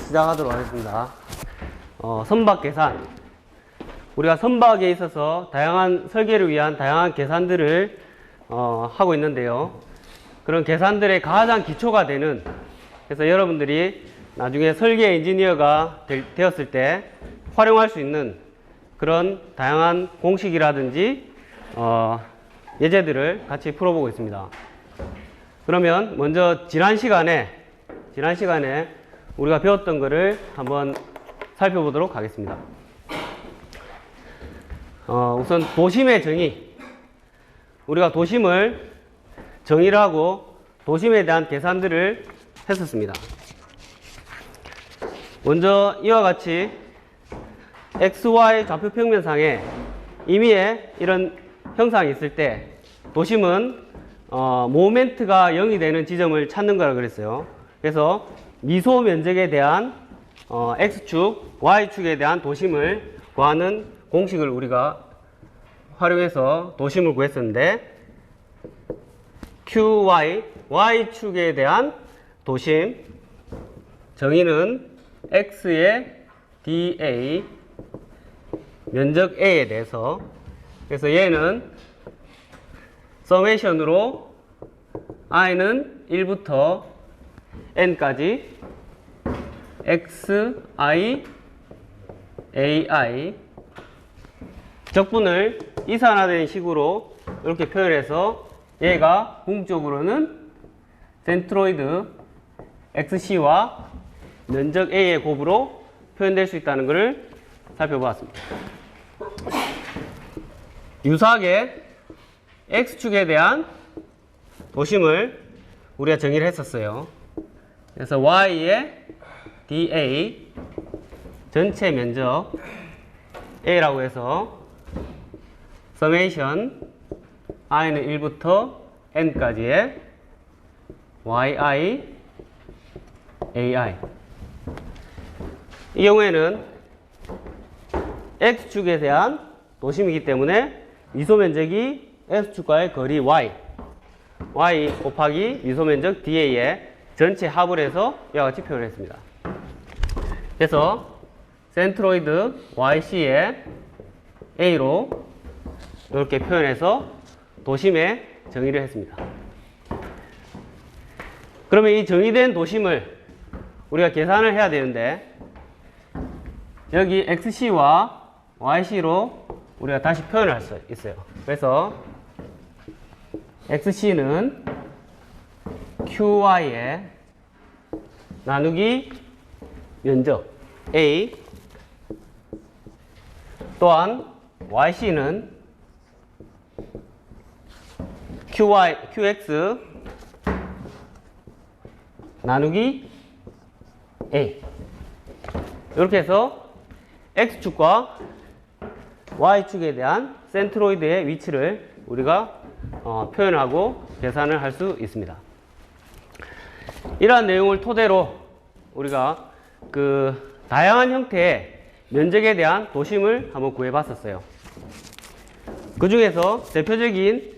시작하도록 하겠습니다. 선박 계산. 우리가 선박에 있어서 다양한 설계를 위한 다양한 계산들을 하고 있는데요. 그런 계산들의 가장 기초가 되는, 그래서 여러분들이 나중에 설계 엔지니어가 되었을 때 활용할 수 있는 그런 다양한 공식이라든지 예제들을 같이 풀어보고 있습니다. 그러면 먼저 지난 시간에 우리가 배웠던 것을 한번 살펴보도록 하겠습니다. 우선 도심의 정의. 우리가 도심을 정의를 하고 도심에 대한 계산들을 했었습니다. 먼저 이와 같이 XY 좌표 평면상에 임의의 이런 형상이 있을 때 도심은 모멘트가 0이 되는 지점을 찾는 거라 그랬어요. 그래서 미소 면적에 대한 X축, Y축에 대한 도심을 구하는 공식을 우리가 활용해서 도심을 구했었는데, QY, Y축에 대한 도심 정의는 X의 dA 면적 A에 대해서, 그래서 얘는 서메이션으로 i는 1부터 n까지 xi ai 적분을 이산화된 식으로 이렇게 표현해서 얘가 궁극적으로는 센트로이드 xc와 면적 a의 곱으로 표현될 수 있다는 것을 살펴보았습니다. 유사하게 x축에 대한 도심을 우리가 정의를 했었어요. 그래서 y의 dA 전체 면적 a라고 해서 서메이션 i는 1부터 n까지의 yi ai. 이 경우에는 x축에 대한 도심이기 때문에 미소 면적이 x축과의 거리 y 곱하기 미소 면적 da의 전체 합을 해서 이와 같이 표현을 했습니다. 그래서 센트로이드 yc의 a로 이렇게 표현해서 도심의 정의를 했습니다. 그러면 이 정의된 도심을 우리가 계산을 해야 되는데, 여기 xc와 yc로 우리가 다시 표현을 할 수 있어요. 그래서 xc는 qy의 나누기 면적 a, 또한 yc는 qx 나누기 a. 이렇게 해서 x축과 y축에 대한 센트로이드의 위치를 우리가 표현하고 계산을 할 수 있습니다. 이러한 내용을 토대로 우리가 그 다양한 형태의 면적에 대한 도심을 한번 구해 봤었어요. 그 중에서 대표적인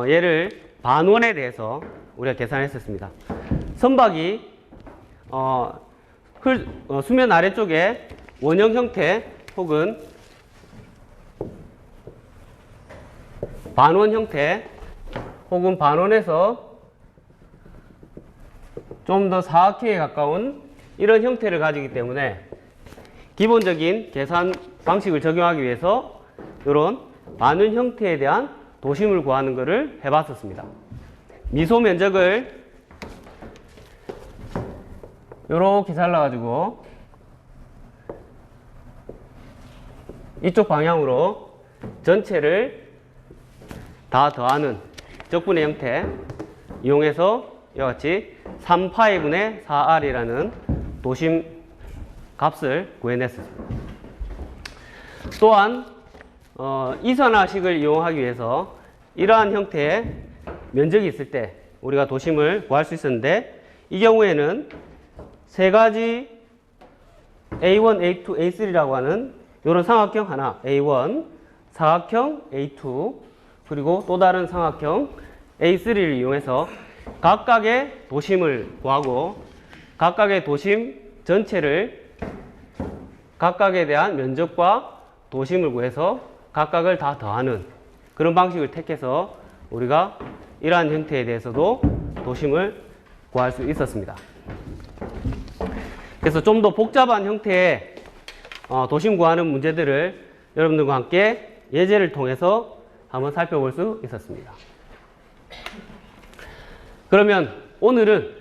예를 반원에 대해서 우리가 계산했었습니다. 선박이 수면 아래쪽에 원형 형태 혹은 반원 형태 혹은 반원에서 좀 더 사각형에 가까운 이런 형태를 가지기 때문에 기본적인 계산 방식을 적용하기 위해서 이런 반원 형태에 대한 도심을 구하는 것을 해봤었습니다. 미소 면적을 이렇게 잘라가지고 이쪽 방향으로 전체를 다 더하는 적분의 형태 이용해서 이와 같이 3파이분의 4r이라는 도심 값을 구해냈습니다. 또한 이산화식을 이용하기 위해서 이러한 형태의 면적이 있을 때 우리가 도심을 구할 수 있었는데, 이 경우에는 세 가지 A1, A2, A3라고 하는 이런 삼각형 하나, A1, 사각형 A2, 그리고 또 다른 삼각형 A3를 이용해서 각각의 도심을 구하고 각각의 도심 전체를 각각에 대한 면적과 도심을 구해서 각각을 다 더하는 그런 방식을 택해서 우리가 이러한 형태에 대해서도 도심을 구할 수 있었습니다. 그래서 좀 더 복잡한 형태의 도심 구하는 문제들을 여러분들과 함께 예제를 통해서 한번 살펴볼 수 있었습니다. 그러면 오늘은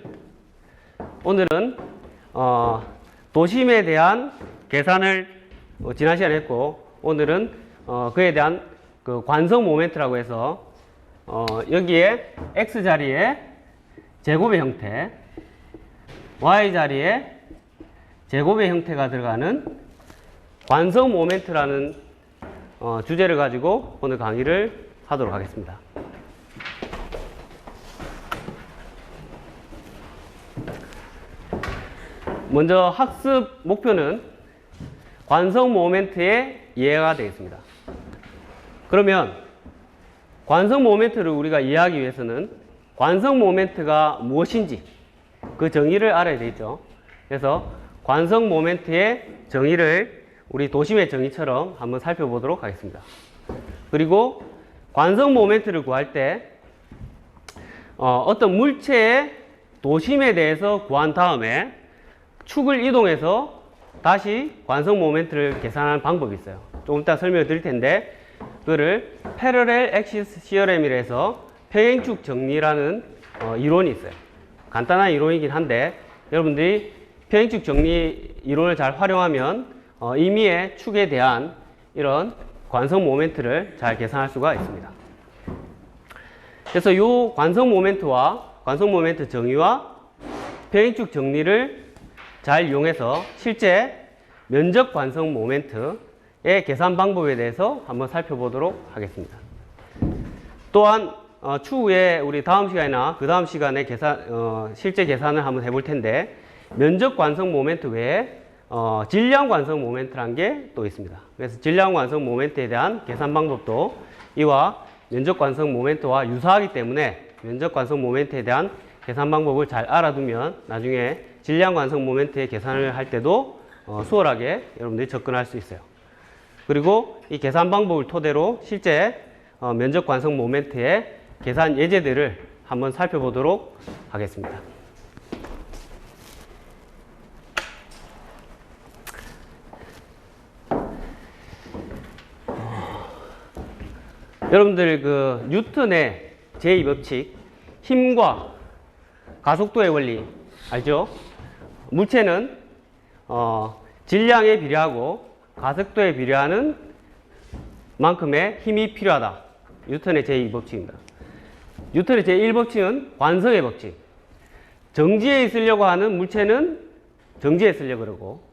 도심에 대한 계산을 지난 시간에 했고, 오늘은 그에 대한 그 관성 모멘트라고 해서 여기에 x 자리에 제곱의 형태, y 자리에 제곱의 형태가 들어가는 관성 모멘트라는 주제를 가지고 오늘 강의를 하도록 하겠습니다. 먼저 학습 목표는 관성 모멘트의 이해가 되겠습니다. 그러면 관성 모멘트를 우리가 이해하기 위해서는 관성 모멘트가 무엇인지 그 정의를 알아야 되겠죠. 그래서 관성 모멘트의 정의를 우리 도심의 정의처럼 한번 살펴보도록 하겠습니다. 그리고 관성 모멘트를 구할 때 어떤 물체의 도심에 대해서 구한 다음에 축을 이동해서 다시 관성 모멘트를 계산하는 방법이 있어요. 조금 이따 설명을 드릴 텐데 그거를 패러렐 액시스 시어렘이라 해서 평행축 정리라는 이론이 있어요. 간단한 이론이긴 한데 여러분들이 평행축 정리 이론을 잘 활용하면 임의의 축에 대한 이런 관성 모멘트를 잘 계산할 수가 있습니다. 그래서 이 관성 모멘트와 관성 모멘트 정의와 평행축 정리를 잘 이용해서 실제 면적 관성 모멘트의 계산 방법에 대해서 한번 살펴보도록 하겠습니다. 또한 추후에 우리 다음 시간이나 그 다음 시간에 실제 계산을 한번 해볼 텐데 면적 관성 모멘트 외에 질량 관성 모멘트라는 게 또 있습니다. 그래서 질량 관성 모멘트에 대한 계산 방법도 이와 면적 관성 모멘트와 유사하기 때문에 면적 관성 모멘트에 대한 계산 방법을 잘 알아두면 나중에 질량 관성 모멘트의 계산을 할 때도 수월하게 여러분들이 접근할 수 있어요. 그리고 이 계산 방법을 토대로 실제 면적 관성 모멘트의 계산 예제들을 한번 살펴보도록 하겠습니다. 여러분들 그 뉴턴의 제2법칙 힘과 가속도의 원리 알죠? 물체는 질량에 비례하고 가속도에 비례하는 만큼의 힘이 필요하다. 뉴턴의 제2법칙입니다. 뉴턴의 제1법칙은 관성의 법칙. 정지에 있으려고 하는 물체는 정지에 있으려고 그러고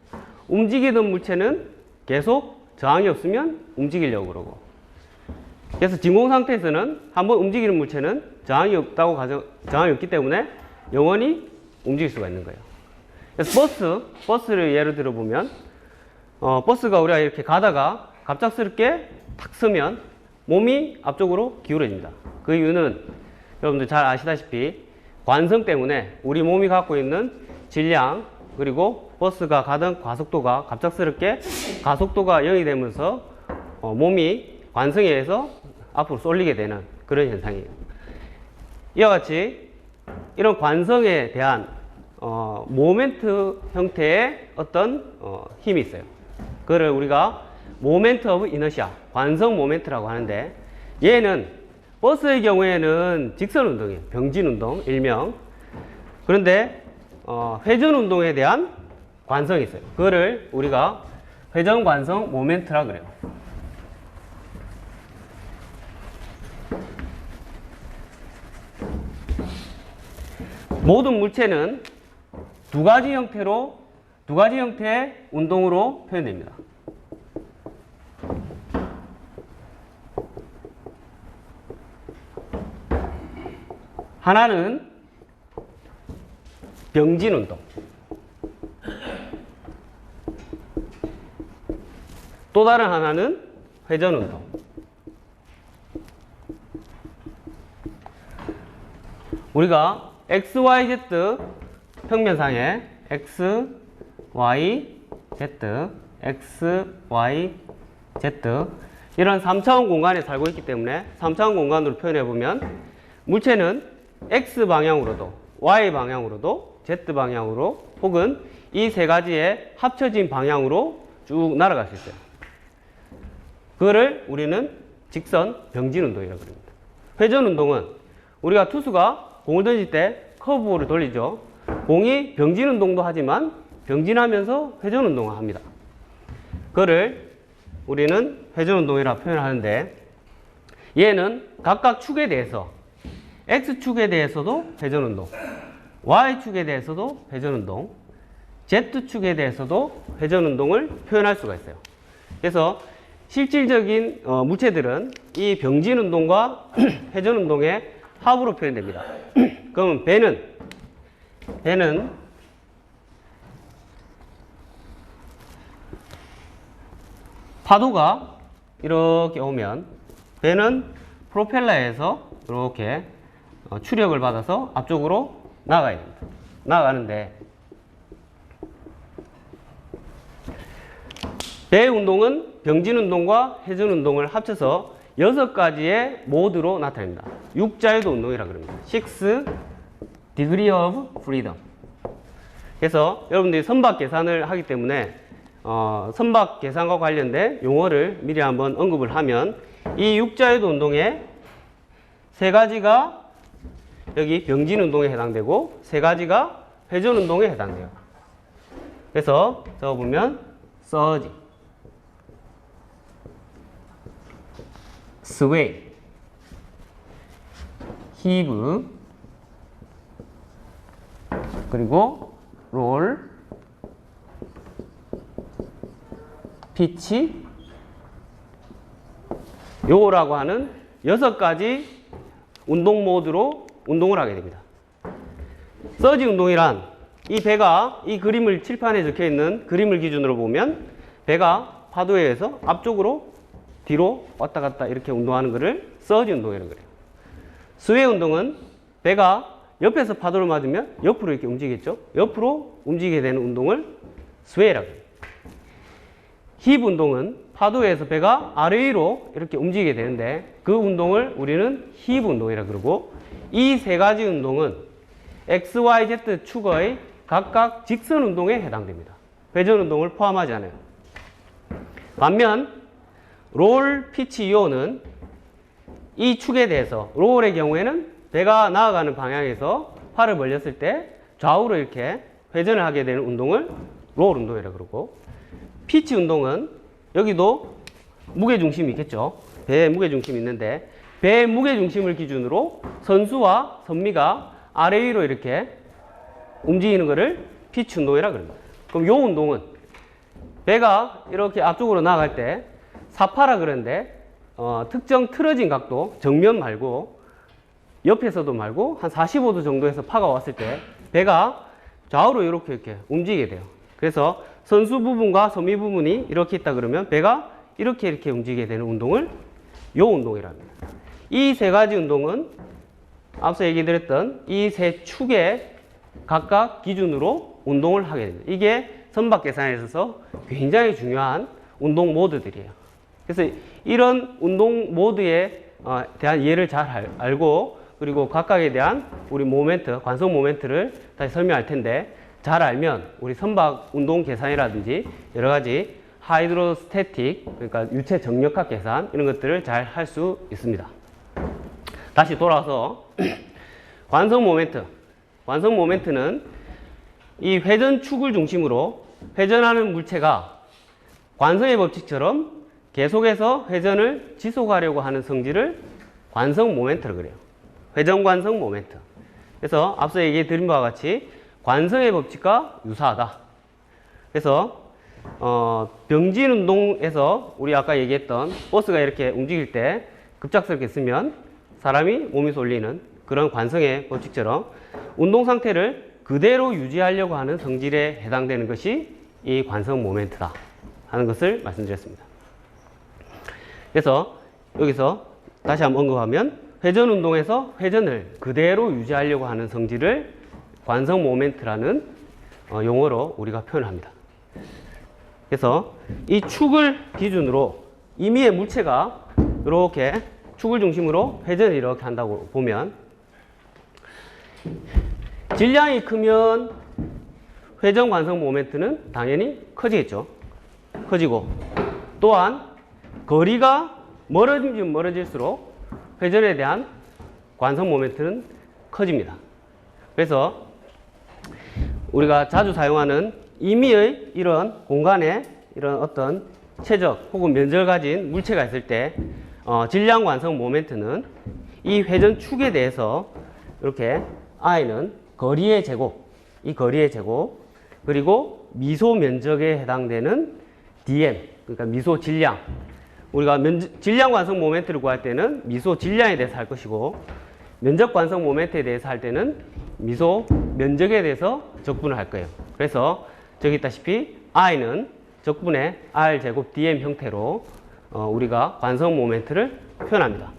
움직이던 물체는 계속 저항이 없으면 움직이려고 그러고 그래서 진공 상태에서는 한번 움직이는 물체는 저항이 없기 때문에 영원히 움직일 수가 있는 거예요. 그래서 버스를 예를 들어 보면 버스가 우리가 이렇게 가다가 갑작스럽게 탁 서면 몸이 앞쪽으로 기울어집니다. 그 이유는 여러분들 잘 아시다시피 관성 때문에 우리 몸이 갖고 있는 질량 그리고 버스가 가던 가속도가 갑작스럽게 가속도가 0이 되면서 몸이 관성에 의해서 앞으로 쏠리게 되는 그런 현상이에요. 이와 같이 이런 관성에 대한 모멘트 형태의 어떤 힘이 있어요. 그거를 우리가 모멘트 오브 이너시아, 관성 모멘트라고 하는데 얘는 버스의 경우에는 직선 운동이에요. 병진 운동, 일명. 그런데 회전 운동에 대한 관성이 있어요. 그거를 우리가 회전 관성 모멘트라 그래요. 모든 물체는 두 가지 형태의 운동으로 표현됩니다. 하나는 병진 운동, 또 다른 하나는 회전 운동. 우리가 XYZ 평면상에 X, Y, Z, X, Y, Z 이런 3차원 공간에 살고 있기 때문에 3차원 공간으로 표현해 보면 물체는 X 방향으로도 Y 방향으로도 Z 방향으로 혹은 이 세 가지의 합쳐진 방향으로 쭉 날아갈 수 있어요. 그거를 우리는 직선 병진 운동이라고 합니다. 회전 운동은 우리가 투수가 공을 던질 때 커브볼을 돌리죠. 공이 병진 운동도 하지만 병진하면서 회전 운동을 합니다. 그거를 우리는 회전 운동이라 표현하는데 얘는 각각 축에 대해서 X축에 대해서도 회전 운동, Y축에 대해서도 회전 운동, Z축에 대해서도 회전 운동을 표현할 수가 있어요. 그래서 실질적인 물체들은 이 병진 운동과 회전 운동의 합으로 표현됩니다. 그러면 배는 파도가 이렇게 오면 배는 프로펠러에서 이렇게 추력을 받아서 앞쪽으로 나가야 됩니다. 나가는데 배 운동은 병진 운동과 회전 운동을 합쳐서 6가지의 모드로 나타냅니다. 6자유도 운동이라고 합니다. 6 degree of freedom. 그래서 여러분들이 선박 계산을 하기 때문에 선박 계산과 관련된 용어를 미리 한번 언급을 하면 이 6자유도 운동의 3가지가 여기 병진 운동에 해당되고 3가지가 회전 운동에 해당돼요. 그래서 적어보면 surge, sway, heave, 그리고 roll, pitch, 요라고 하는 6가지 운동 모드로 운동을 하게 됩니다. 서지 운동이란 이 배가 이 그림을 칠판에 적혀 있는 그림을 기준으로 보면 배가 파도에 의해서 앞쪽으로 뒤로 왔다 갔다 이렇게 운동하는 것을 서지 운동이라고 그래요. 스웨이 운동은 배가 옆에서 파도를 맞으면 옆으로 이렇게 움직이겠죠. 옆으로 움직이게 되는 운동을 스웨이라고 해요. 힙 운동은 파도에서 배가 아래 위로 이렇게 움직이게 되는데 그 운동을 우리는 힙 운동이라고 그러고 이 3가지 운동은 X, Y, Z 축의 각각 직선 운동에 해당됩니다. 회전 운동을 포함하지 않아요. 반면 롤, 피치, 요는 이 축에 대해서 롤의 경우에는 배가 나아가는 방향에서 팔을 벌렸을 때 좌우로 이렇게 회전을 하게 되는 운동을 롤 운동이라고 그러고 피치 운동은 여기도 무게중심이 있겠죠. 배에 무게중심이 있는데 배의 무게중심을 기준으로 선수와 선미가 아래 위로 이렇게 움직이는 것을 피치 운동이라고 합니다. 그럼 요 운동은 배가 이렇게 앞쪽으로 나아갈 때 사파라 그러는데 특정 틀어진 각도, 정면 말고 옆에서도 말고 한 45도 정도에서 파가 왔을 때 배가 좌우로 이렇게 움직이게 돼요. 그래서 선수 부분과 선미 부분이 이렇게 있다 그러면 배가 이렇게 움직이게 되는 운동을 요 운동이라고 합니다. 이 3가지 운동은 앞서 얘기 드렸던 이 3 축의 각각 기준으로 운동을 하게 됩니다. 이게 선박 계산에 있어서 굉장히 중요한 운동 모드들이에요. 그래서 이런 운동 모드에 대한 이해를 잘 알고 그리고 각각에 대한 우리 모멘트, 관성 모멘트를 다시 설명할 텐데 잘 알면 우리 선박 운동 계산이라든지 여러 가지 하이드로스태틱, 그러니까 유체 정력학 계산 이런 것들을 잘 할 수 있습니다. 다시 돌아와서 관성 모멘트. 관성 모멘트는 이 회전축을 중심으로 회전하는 물체가 관성의 법칙처럼 계속해서 회전을 지속하려고 하는 성질을 관성 모멘트라고 그래요. 회전 관성 모멘트. 그래서 앞서 얘기해 드린 바와 같이 관성의 법칙과 유사하다. 그래서 병진 운동에서 우리 아까 얘기했던 버스가 이렇게 움직일 때 급작스럽게 쓰면 사람이 몸이 쏠리는 그런 관성의 법칙처럼 운동 상태를 그대로 유지하려고 하는 성질에 해당되는 것이 이 관성 모멘트다 하는 것을 말씀드렸습니다. 그래서 여기서 다시 한번 언급하면 회전 운동에서 회전을 그대로 유지하려고 하는 성질을 관성 모멘트라는 용어로 우리가 표현합니다. 그래서 이 축을 기준으로 임의의 물체가 이렇게 축을 중심으로 회전을 이렇게 한다고 보면 질량이 크면 회전 관성 모멘트는 당연히 커지겠죠. 커지고 또한 거리가 멀어지면 멀어질수록 회전에 대한 관성 모멘트는 커집니다. 그래서 우리가 자주 사용하는 임의의 이런 공간에 이런 어떤 최적 혹은 면적을 가진 물체가 있을 때 질량 관성 모멘트는 이 회전 축에 대해서 이렇게 I는 거리의 제곱, 이 거리의 제곱, 그리고 미소 면적에 해당되는 dm, 그러니까 미소 질량. 우리가 질량 관성 모멘트를 구할 때는 미소 질량에 대해서 할 것이고, 면적 관성 모멘트에 대해서 할 때는 미소 면적에 대해서 적분을 할 거예요. 그래서 저기 있다시피 I는 적분의 R 제곱 dm 형태로 우리가 관성 모멘트를 표현합니다.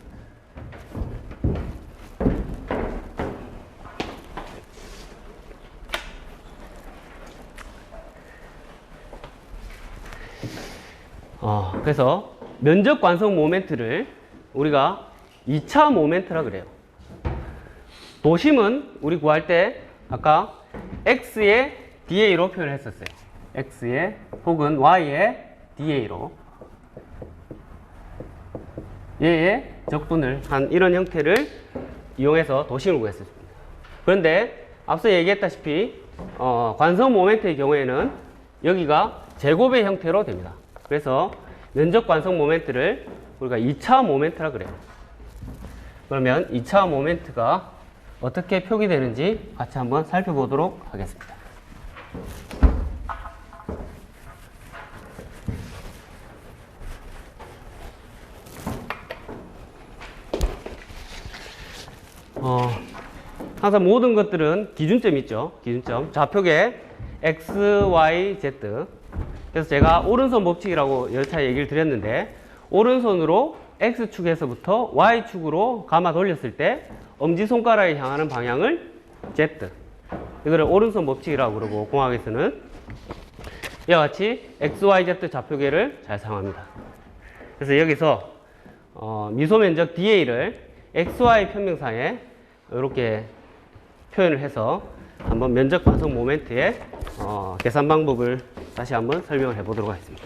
그래서 면적 관성 모멘트를 우리가 2차 모멘트라 그래요. 도심은 우리 구할 때 아까 x의 da로 표현했었어요. x의 혹은 y의 da로 얘의 적분을 한 이런 형태를 이용해서 도심을 구했습니다. 그런데 앞서 얘기했다시피 관성 모멘트의 경우에는 여기가 제곱의 형태로 됩니다. 그래서 면적 관성 모멘트를 우리가 2차 모멘트라 그래요. 그러면 2차 모멘트가 어떻게 표기되는지 같이 한번 살펴보도록 하겠습니다. 항상 모든 것들은 기준점이 있죠. 기준점. 좌표계 x, y, z. 그래서 제가 오른손 법칙이라고 열차 얘기를 드렸는데, 오른손으로 x축에서부터 y축으로 감아 돌렸을 때 엄지손가락이 향하는 방향을 z. 이거를 오른손 법칙이라고 그러고, 공학에서는 이와 같이 x, y, z 좌표계를 잘 사용합니다. 그래서 여기서 미소면적 da를 x, y 평면상에 이렇게 표현을 해서 한번 면적 관성 모멘트의 계산 방법을 다시 한번 설명을 해 보도록 하겠습니다.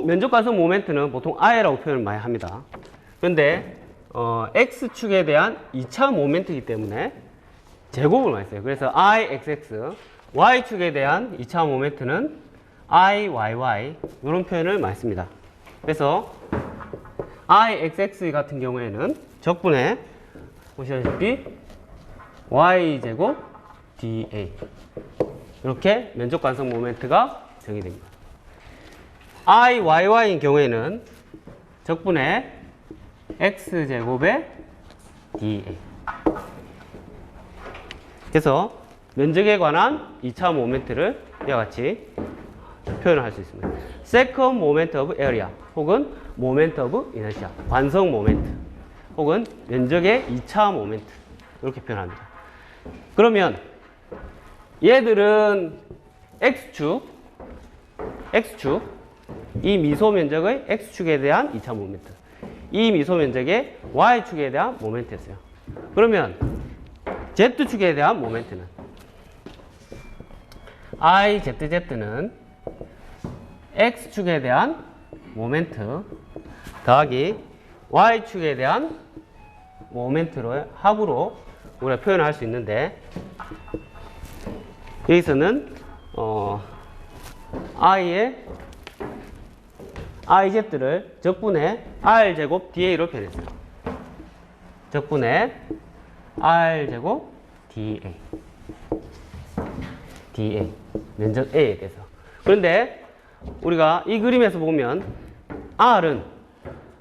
면적 관성 모멘트는 보통 I라고 표현을 많이 합니다. 그런데 X축에 대한 2차 모멘트이기 때문에 제곱을 많이 써요. 그래서 IXX, Y축에 대한 2차 모멘트는 IYY 이런 표현을 많이 씁니다. 그래서 IXX 같은 경우에는 적분에 보시다시피 Y제곱 dA 이렇게 면적 관성 모멘트가 정의됩니다. IYY인 경우에는 적분의 X제곱의 dA. 그래서 면적에 관한 2차 모멘트를 이와 같이 표현을 할 수 있습니다. Second moment of area 혹은 moment of inertia, 관성 모멘트 혹은 면적의 2차 모멘트 이렇게 표현합니다. 그러면 얘들은 X축 이 미소 면적의 X축에 대한 2차 모멘트, 이 미소 면적의 Y축에 대한 모멘트였어요. 그러면 Z축에 대한 모멘트는 IZZ는 X축에 대한 모멘트 더하기 Y축에 대한 모멘트로 합으로 우리가 표현을 할 수 있는데, 여기서는 IZ를 적분의 R제곱 dA로 표현했어요. 적분의 R제곱 dA 면적 A에 대해서. 그런데 우리가 이 그림에서 보면 R은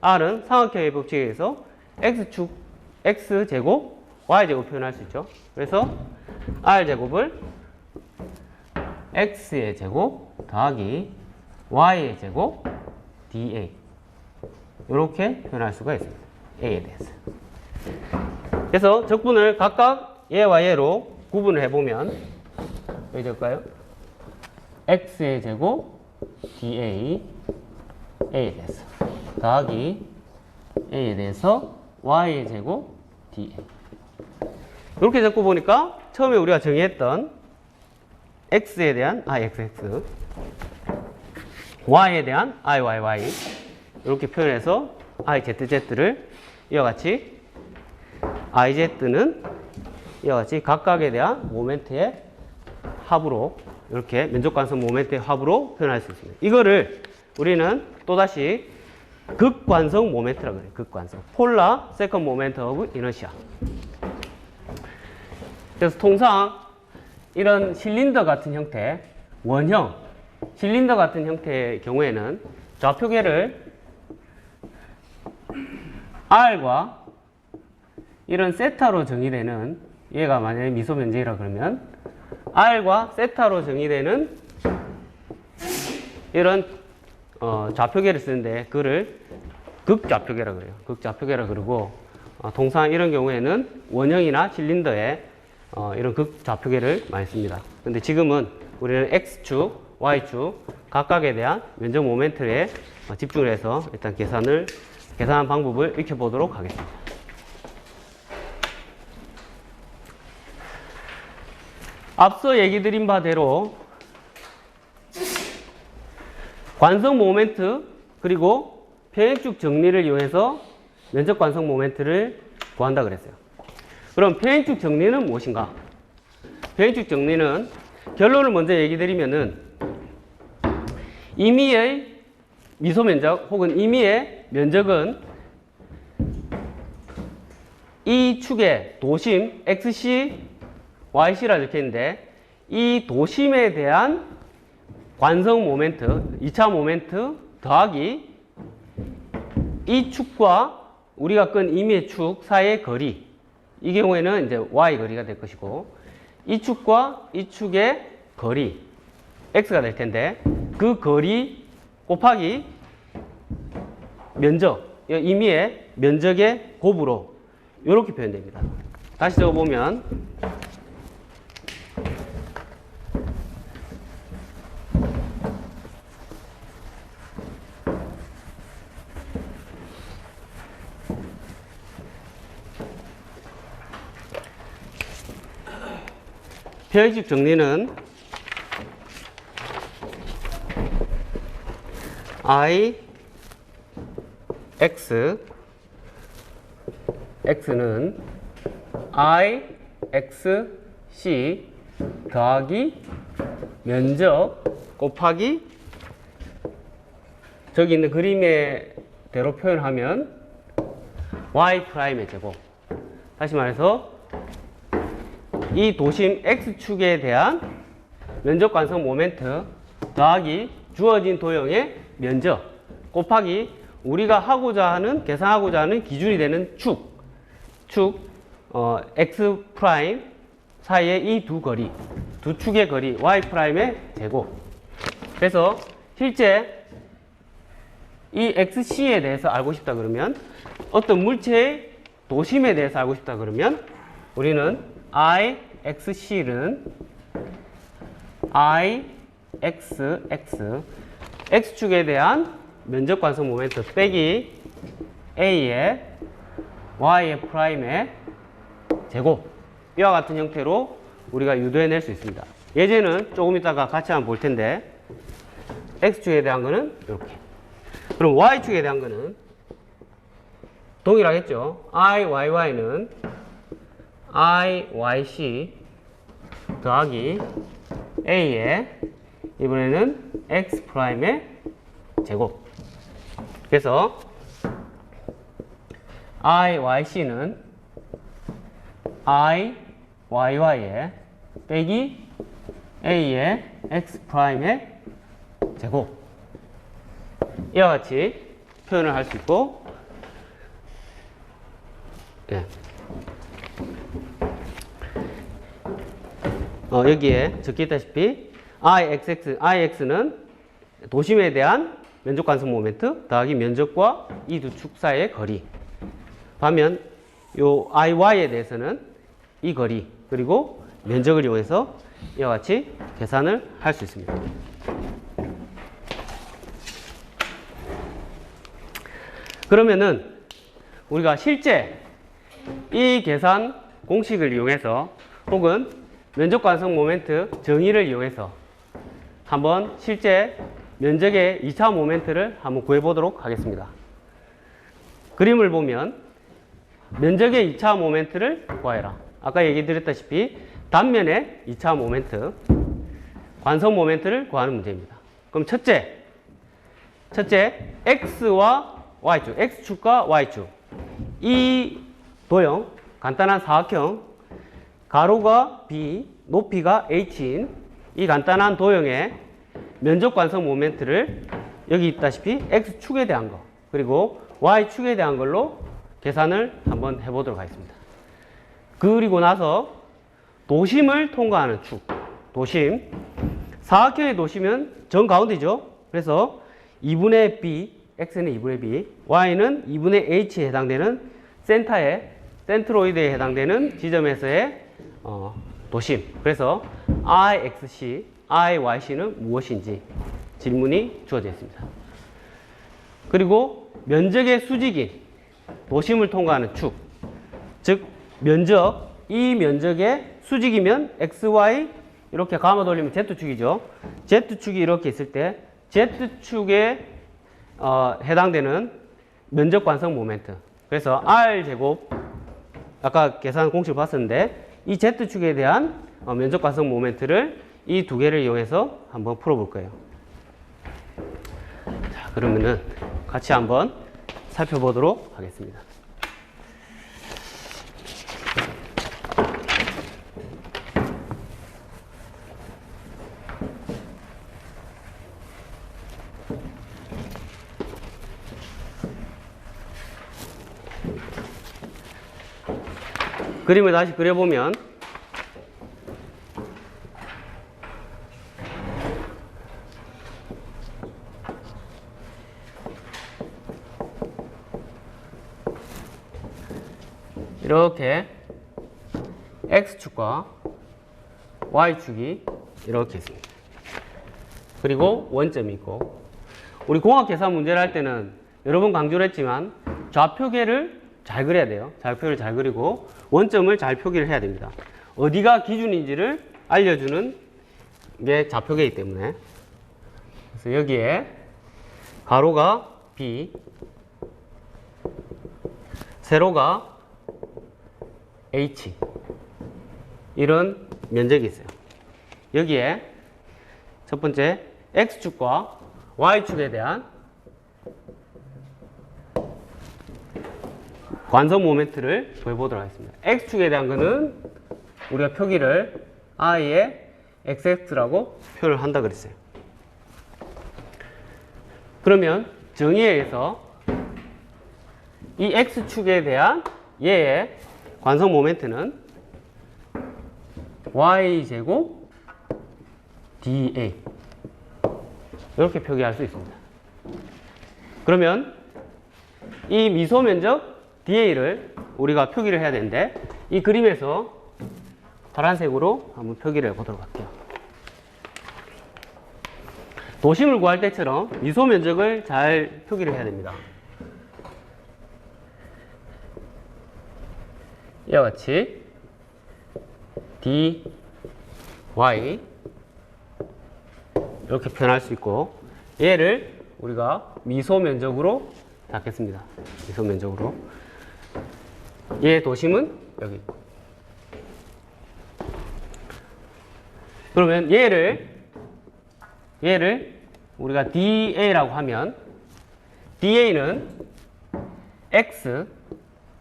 삼각형의 법칙에 의해서 X축 X제곱 Y제곱 표현할 수 있죠. 그래서 R제곱을 X의 제곱 더하기 y의 제곱 dA. 이렇게 표현할 수가 있습니다. a에 대해서. 그래서 적분을 각각 얘와 얘로 구분을 해보면 어떻게 될까요? x의 제곱 dA a에 대해서 더하기 a에 대해서 y의 제곱 dA. 이렇게 적고 보니까 처음에 우리가 정의했던 x에 대한 ixx, y에 대한 iyy 이렇게 표현해서 izz를 이와 같이 iz는 이와 같이 각각에 대한 모멘트의 합으로 이렇게 면적관성 모멘트의 합으로 표현할 수 있습니다. 이거를 우리는 또다시 극관성 모멘트라고 해요. 극관성. 폴라 세컨드 모멘트 오브 이너시아. 그래서 통상 이런 실린더 같은 형태, 원형 실린더 같은 형태의 경우에는 좌표계를 R과 이런 세타로 정의되는, 얘가 만약에 미소 면적이라 그러면 R과 세타로 정의되는 이런 좌표계를 쓰는데 그를 극좌표계라 그래요. 극좌표계라 그러고 통상 이런 경우에는 원형이나 실린더에 이런 극좌표계를 많이 씁니다. 근데 지금은 우리는 X축, Y축 각각에 대한 면적 모멘트에 집중을 해서 일단 계산한 방법을 익혀보도록 하겠습니다. 앞서 얘기 드린 바대로 관성 모멘트 그리고 평행축 정리를 이용해서 면적 관성 모멘트를 구한다 그랬어요. 그럼 평행축 정리는 무엇인가? 평행축 정리는 결론을 먼저 얘기 드리면은 임의의 미소 면적 혹은 임의의 면적은 이 축의 도심 XC, YC라 적혀 있는데 이 도심에 대한 관성 모멘트, 2차 모멘트 더하기 이 축과 우리가 끈 임의의 축 사이의 거리, 이 경우에는 이제 Y 거리가 될 것이고 이 축과 이 축의 거리 X가 될 텐데 그 거리 곱하기 면적, 임의의 면적의 곱으로 이렇게 표현됩니다. 다시 적어보면 평행식 정리는 I, X, X는 I, X, C 더하기 면적 곱하기 저기 있는 그림의대로 표현하면 Y'의 제곱. 다시 말해서 이 도심 X축에 대한 면적 관성 모멘트 더하기 주어진 도형의 면적 곱하기 우리가 계산하고자 하는 기준이 되는 축 X' 사이의 이 두 축의 거리 Y'의 제곱. 그래서 실제 이 XC에 대해서 알고 싶다 그러면 어떤 물체의 도심에 대해서 알고 싶다 그러면 우리는 IXC는 X축에 대한 면적 관성 모멘트 빼기 A의 Y의 프라임의 제곱. 이와 같은 형태로 우리가 유도해낼 수 있습니다. 예제는 조금 이따가 같이 한번 볼 텐데 X축에 대한 거는 이렇게. 그럼 Y축에 대한 거는 동일하겠죠. IYY는 IYC 더하기 A의 이번에는 X'의 제곱. 그래서 IYC는 IYY의 빼기 A의 X'의 제곱. 이와 같이 표현을 할 수 있고, 예. 여기에 적혀 있다시피 IX는 도심에 대한 면적 관성 모멘트 더하기 면적과 이 두 축 사이의 거리. 반면 요 IY에 대해서는 이 거리 그리고 면적을 이용해서 이와 같이 계산을 할 수 있습니다. 그러면은 우리가 실제 이 계산 공식을 이용해서 혹은 면적 관성 모멘트 정의를 이용해서 한번 실제 면적의 2차 모멘트를 한번 구해 보도록 하겠습니다. 그림을 보면 면적의 2차 모멘트를 구하여라. 아까 얘기 드렸다시피 단면의 2차 모멘트, 관성 모멘트를 구하는 문제입니다. 그럼 첫째 X와 Y축, X축과 Y축. 이 도형, 간단한 사각형, 가로가 B, 높이가 H인 이 간단한 도형의 면적 관성 모멘트를 여기 있다시피 X축에 대한 거, 그리고 Y축에 대한 걸로 계산을 한번 해보도록 하겠습니다. 그리고 나서 도심을 통과하는 축, 도심, 사각형의 도심은 정 가운데죠. 그래서 2분의 B, X는 2분의 B, Y는 2분의 H에 해당되는 센트로이드에 해당되는 지점에서의 도심. 그래서 IXC, IYC는 무엇인지 질문이 주어져 있습니다. 그리고 면적의 수직인 도심을 통과하는 축, 즉 면적, 이 면적의 수직이면 XY 이렇게 감아 돌리면 Z축이죠. Z축이 이렇게 있을 때 Z축에 해당되는 면적 관성 모멘트. 그래서 R제곱 아까 계산 공식을 봤었는데 이 Z축에 대한 면적 관성 모멘트를 이 두 개를 이용해서 한번 풀어볼 거예요. 자, 그러면은 같이 한번 살펴보도록 하겠습니다. 그림을 다시 그려보면 이렇게 X축과 Y축이 이렇게 있습니다. 그리고 원점이 있고, 우리 공학 계산 문제를 할 때는 여러 번 강조를 했지만 좌표계를 잘 그려야 돼요. 좌표를 잘 그리고 원점을 잘 표기를 해야 됩니다. 어디가 기준인지를 알려주는 게 좌표계이기 때문에. 그래서 여기에 가로가 B, 세로가 H, 이런 면적이 있어요. 여기에 첫 번째 X축과 Y축에 대한 관성 모멘트를 구해보도록 하겠습니다. X축에 대한 거는 우리가 표기를 I의 XX라고 표현을 한다 그랬어요. 그러면 정의에 의해서 이 X축에 대한 얘의 관성 모멘트는 Y제곱 dA 이렇게 표기할 수 있습니다. 그러면 이 미소 면적 dA를 우리가 표기를 해야 되는데 이 그림에서 파란색으로 한번 표기를 해보도록 할게요. 도심을 구할 때처럼 미소 면적을 잘 표기를 해야 됩니다. 이와 같이 dy 이렇게 표현할 수 있고, 얘를 우리가 미소 면적으로 잡겠습니다. 미소 면적으로. 얘의 도심은 여기. 그러면 얘를 우리가 DA라고 하면 DA는 X,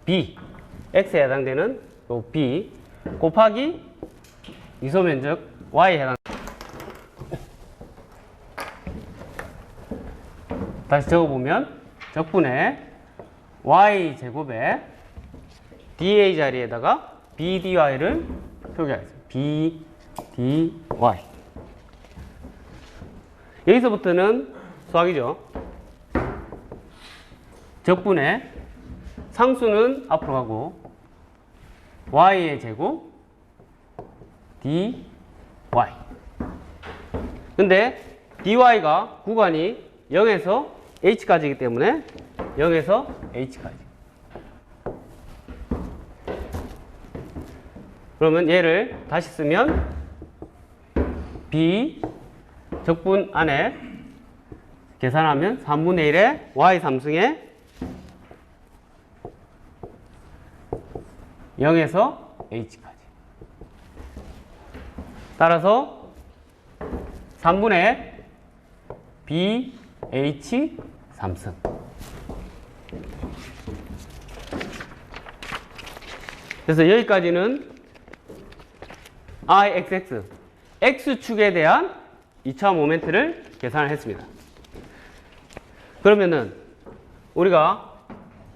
B, X에 해당되는 요 B 곱하기 미소 면적 Y에 해당. 다시 적어보면 적분의 Y 제곱에 dA 자리에다가 BDY를 표기하겠습니다. BDY. 여기서부터는 수학이죠. 적분의 상수는 앞으로 가고 y의 제곱 dy. 근데 dy가 구간이 0에서 h까지이기 때문에 0에서 h까지. 그러면 얘를 다시 쓰면 b 적분 안에 계산하면 3분의 1의 y 3승에 0에서 h까지. 따라서 3분의 b h 3승. 그래서 여기까지는 IXX, X축에 대한 2차 모멘트를 계산을 했습니다. 그러면은 우리가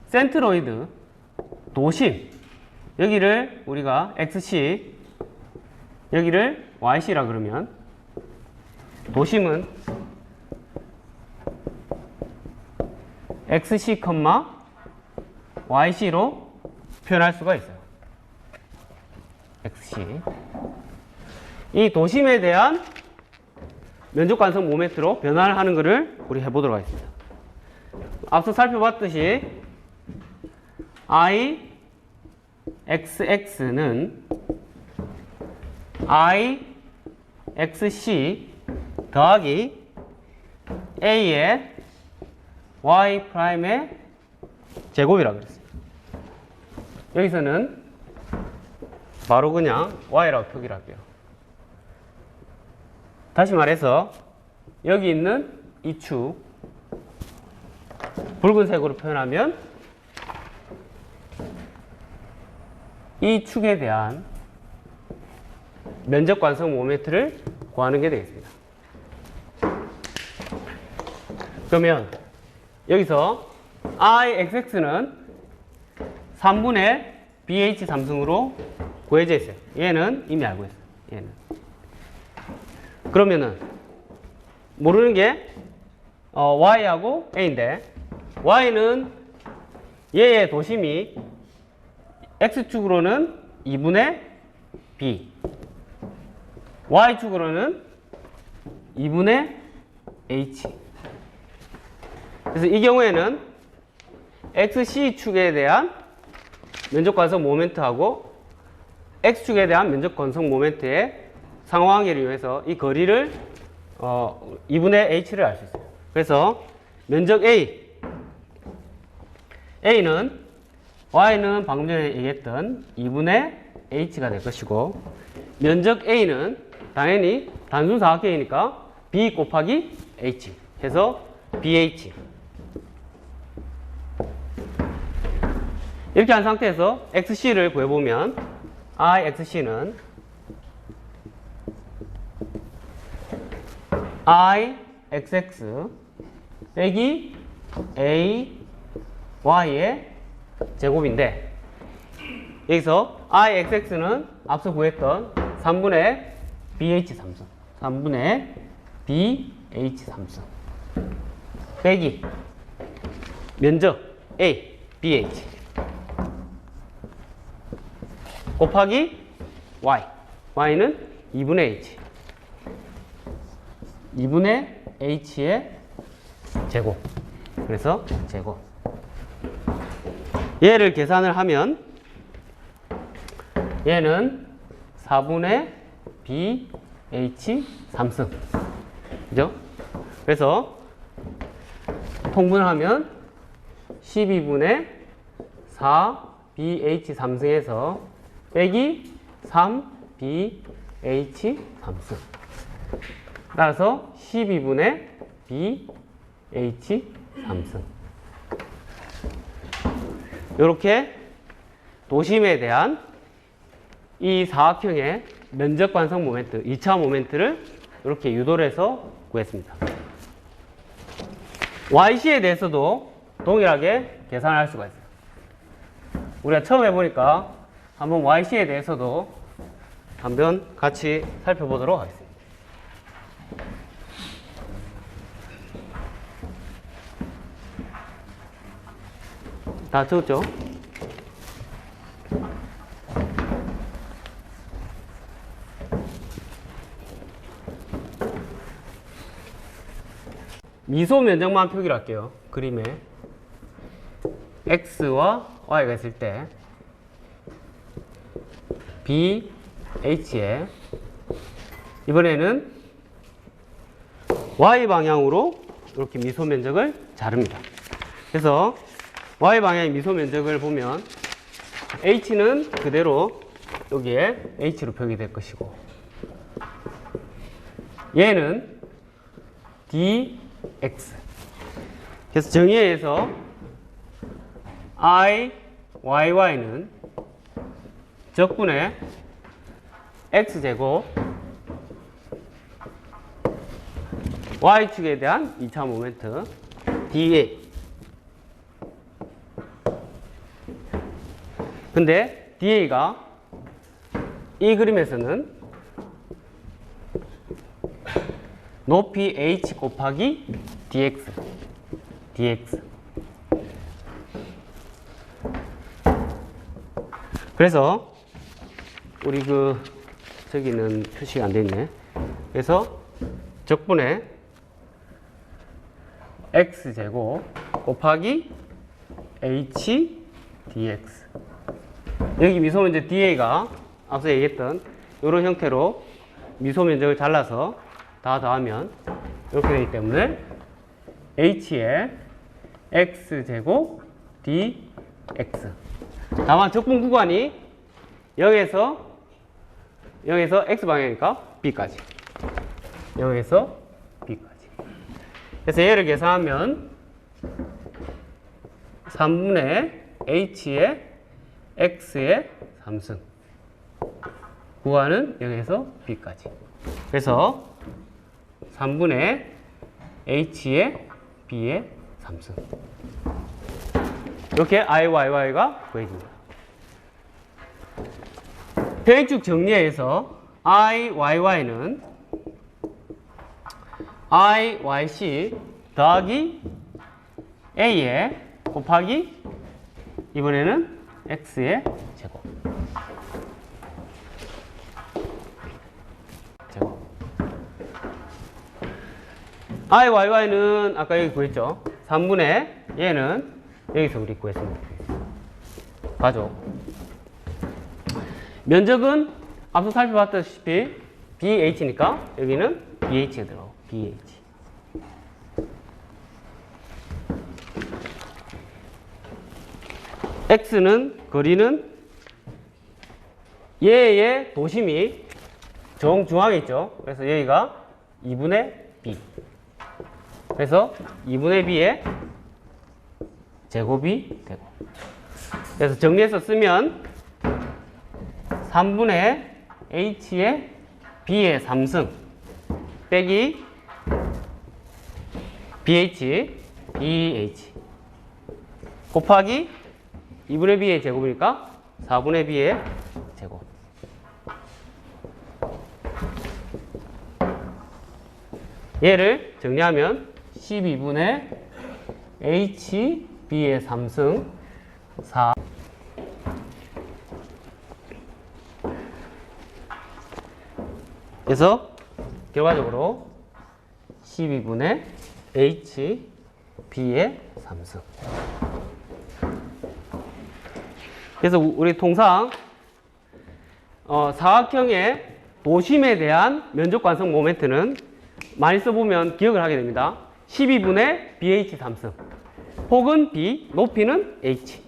센트로이드, 도심, 여기를 우리가 XC, 여기를 YC라 그러면 도심은 XC, YC로 표현할 수가 있어요. XC. 이 도심에 대한 면적관성 모멘트로 변화를 하는 것을 우리 해보도록 하겠습니다. 앞서 살펴봤듯이 IXX는 IXC 더하기 A의 Y'의 제곱이라고 그랬어요. 여기서는 바로 그냥 Y라고 표기를 할게요. 다시 말해서 여기 있는 이 축 붉은색으로 표현하면 이 축에 대한 면적관성 모멘트를 구하는 게 되겠습니다. 그러면 여기서 IXX는 3분의 BH 3승으로 구해져 있어요. 얘는 이미 알고 있어요. 얘는. 그러면은 모르는 게 Y하고 A인데 Y는 얘의 도심이 X축으로는 2분의 B, Y축으로는 2분의 H. 그래서 이 경우에는 XC축에 대한 면적관성 모멘트하고 X축에 대한 면적관성 모멘트의 상호관계를 이용해서 이 거리를 2분의 H를 알 수 있어요. 그래서 면적 A는 Y는 방금 전에 얘기했던 2분의 H가 될 것이고 면적 A는 당연히 단순 사각형이니까 B 곱하기 H 해서 BH. 이렇게 한 상태에서 XC를 구해보면 IXC는 IXX 빼기 AY의 제곱인데 여기서 IXX는 앞서 구했던 3분의 BH 3승 3분의 BH 3승 빼기 면적 A, BH 곱하기 Y Y는 2분의 H 2분의 H의 제곱. 그래서 제곱. 얘를 계산을 하면 얘는 4분의 BH 3승. 그죠? 그래서 통분을 하면 12분의 4BH 3승에서 빼기 3BH 3승. 따라서 12분의 BH 3승. 이렇게 도심에 대한 이 사각형의 면적관성 모멘트, 2차 모멘트를 이렇게 유도를 해서 구했습니다. YC에 대해서도 동일하게 계산을 할 수가 있어요. 우리가 처음 해보니까 한번 YC에 대해서도 한번 같이 살펴보도록 하겠습니다. 다 적었죠? 미소 면적만 표기를 할게요. 그림에 x와 y가 있을 때 b, h에 이번에는 y 방향으로 이렇게 미소 면적을 자릅니다. 그래서 y 방향의 미소 면적을 보면 h는 그대로 여기에 h로 표기될 것이고, 얘는 dx. 그래서 정의에서 I, YY는 적분의 x제곱 y축에 대한 2차 모멘트 dA. 근데 dA가 이 그림에서는 높이 h 곱하기 dx. 그래서 우리 저기는 표시가 안 돼 있네. 그래서 적분의 x제곱 곱하기 h dx. 여기 미소 면적 DA가 앞서 얘기했던 이런 형태로 미소 면적을 잘라서 다 더하면 이렇게 되기 때문에 h의 x제곱 dx. 다만 적분 구간이 여기에서 x방향이니까 b까지, 여기에서 b까지. 그래서 얘를 계산하면 3분의 h의 x의 3승, 구간은 여기에서 b까지. 그래서 3분의 h의 b의 3승. 이렇게 IYY가 구해집니다. 평행축 정리해서 IYY는 IYC 더하기 A의 곱하기 이번에는 X의 제곱. IYY는 아까 여기 구했죠. 3분의 얘는 여기서 우리 구했습니다. 가죠. 면적은 앞서 살펴봤다시피 BH니까 여기는 BH가 들어가고 BH. X는 거리는 얘의 도심이 정중앙에 있죠. 그래서 여기가 2분의 B. 그래서 2분의 B의 제곱이 되고, 그래서 정리해서 쓰면 3분의 H의 B의 3승 빼기 BH 곱하기 2분의 B의 제곱이니까 4분의 B의 제곱. 얘를 정리하면 12분의 H B의 3승 4. 그래서 결과적으로 12분의 H B의 3승. 그래서 우리 통상 사각형의 도심에 대한 면적 관성 모멘트는 많이 써보면 기억을 하게 됩니다. 12분의 BH 3승 혹은 B, 높이는 H.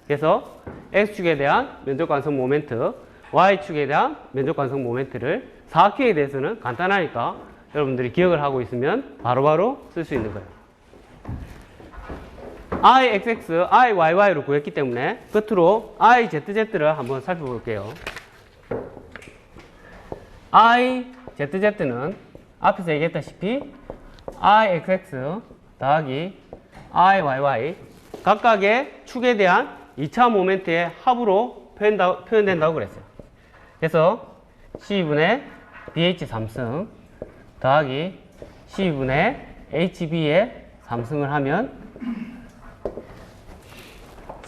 그래서 X축에 대한 면적 관성 모멘트, Y축에 대한 면적 관성 모멘트를 사각형에 대해서는 간단하니까 여러분들이 기억을 하고 있으면 바로바로 쓸 수 있는 거예요. IXX, IYY로 구했기 때문에 끝으로 IZZ를 한번 살펴볼게요. IZZ는 앞에서 얘기했다시피 IXX 더하기 IYY 각각의 축에 대한 2차 모멘트의 합으로 표현된다고 그랬어요. 그래서 12분의 BH 3승 더하기 12분의 HB의 3승을 하면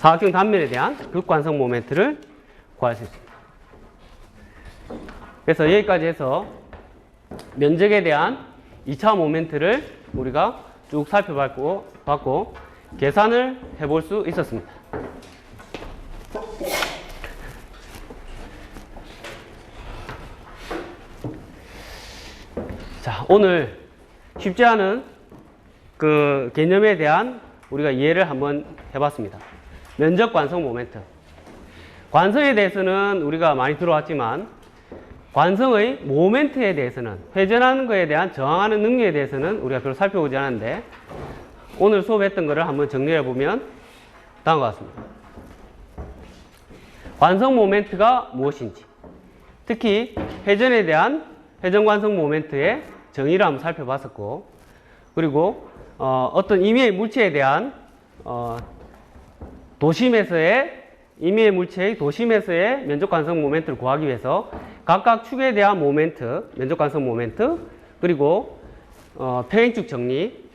사각형 단면에 대한 극관성 모멘트를 구할 수 있습니다. 그래서 여기까지 해서 면적에 대한 2차 모멘트를 우리가 쭉 살펴봤고 계산을 해볼 수 있었습니다. 자, 오늘 쉽지 않은 그 개념에 대한 우리가 이해를 한번 해봤습니다. 면적 관성 모멘트. 관성에 대해서는 우리가 많이 들어왔지만 관성의 모멘트에 대해서는, 회전하는 것에 대한 저항하는 능력에 대해서는 우리가 별로 살펴보지 않았는데, 오늘 수업했던 것을 한번 정리해 보면 다음과 같습니다. 관성 모멘트가 무엇인지, 특히 회전에 대한 회전 관성 모멘트의 정의를 한번 살펴봤었고, 그리고 어떤 임의의 물체에 대한 임의의 물체의 도심에서의 면적 관성 모멘트를 구하기 위해서 각각 축에 대한 모멘트, 면적 관성 모멘트, 그리고 평행축 정리,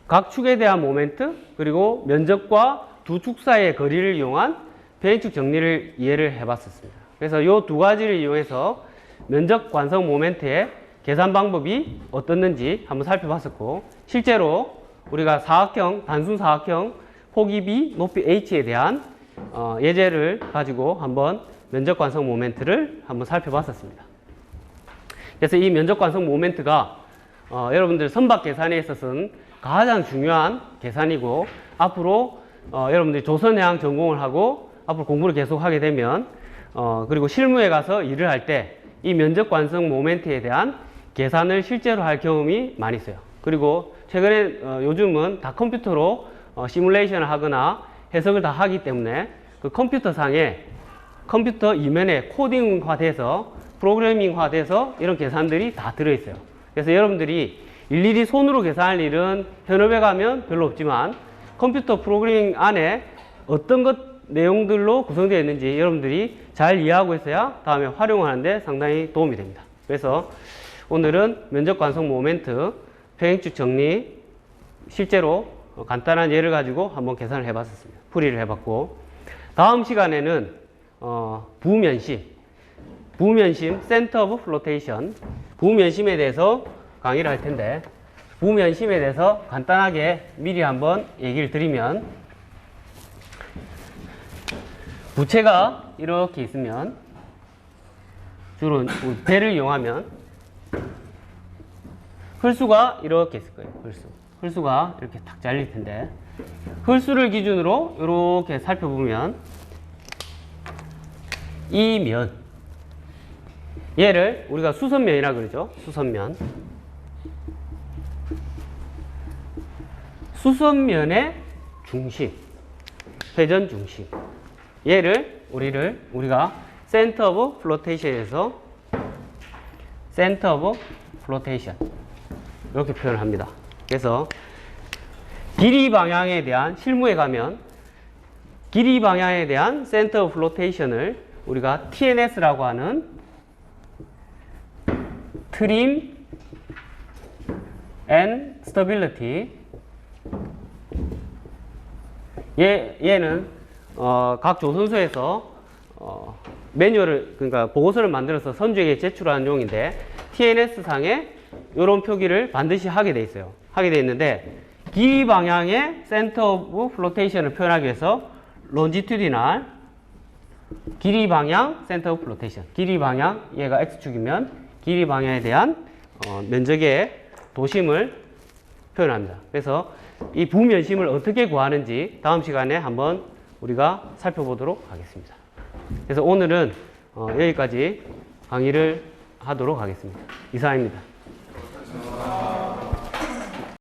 각 축에 대한 모멘트, 그리고 면적과 두 축 사이의 거리를 이용한 평행축 정리를 이해를 해봤었습니다. 그래서 이 두 가지를 이용해서 면적 관성 모멘트의 계산 방법이 어떻는지 한번 살펴봤었고, 실제로 우리가 단순 사각형 폭이 B, 높이 H에 대한 예제를 가지고 한번 면적 관성 모멘트를 한번 살펴봤었습니다. 그래서 이 면적 관성 모멘트가 여러분들 선박 계산에 있어서는 가장 중요한 계산이고, 앞으로 여러분들이 조선해양 전공을 하고 앞으로 공부를 계속 하게 되면 그리고 실무에 가서 일을 할 때 이 면적 관성 모멘트에 대한 계산을 실제로 할 경험이 많이 있어요. 그리고 최근에 요즘은 다 컴퓨터로 시뮬레이션을 하거나 해석을 다 하기 때문에 그 컴퓨터 이면에 코딩화돼서 프로그래밍화돼서 이런 계산들이 다 들어있어요. 그래서 여러분들이 일일이 손으로 계산할 일은 현업에 가면 별로 없지만 컴퓨터 프로그래밍 안에 어떤 내용들로 구성되어 있는지 여러분들이 잘 이해하고 있어야 다음에 활용하는데 상당히 도움이 됩니다. 그래서 오늘은 면적 관성 모멘트, 평행축 정리, 실제로 간단한 예를 가지고 한번 계산을 해봤습니다. 풀이를 해봤고, 다음 시간에는 부면심, 센터 오브 플로테이션, 부면심에 대해서 강의를 할 텐데, 부면심에 대해서 간단하게 미리 한번 얘기를 드리면, 부채가 이렇게 있으면, 주로 배를 이용하면 흘수가 이렇게 있을 거예요. 흘수가 이렇게 탁 잘릴 텐데, 흘수를 기준으로 이렇게 살펴보면 이 면, 얘를 우리가 수선면이라 그러죠. 수선면의 중심, 회전 중심, 얘를 우리가 센터 오브 플로테이션에서 센터 오브 플로테이션 이렇게 표현을 합니다. 그래서 길이 방향에 대한, 실무에 가면 길이 방향에 대한 센터 오브 플로테이션을 우리가 TNS라고 하는 트림 앤 스터빌리티, 얘는 각 조선소에서 매뉴얼을, 그러니까 보고서를 만들어서 선주에게 제출하는 용인데, TNS 상에 이런 표기를 반드시 하게 돼 있어요. 하게 돼 있는데, 길이 방향의 센터 오브 플로테이션을 표현하기 위해서 론지튜디널, 길이 방향 센터 오브 플로테이션, 길이 방향, 얘가 X축이면 길이 방향에 대한 면적의 도심을 표현합니다. 그래서 이 부면심을 어떻게 구하는지 다음 시간에 한번 우리가 살펴보도록 하겠습니다. 그래서 오늘은 여기까지 강의를 하도록 하겠습니다. 이상입니다.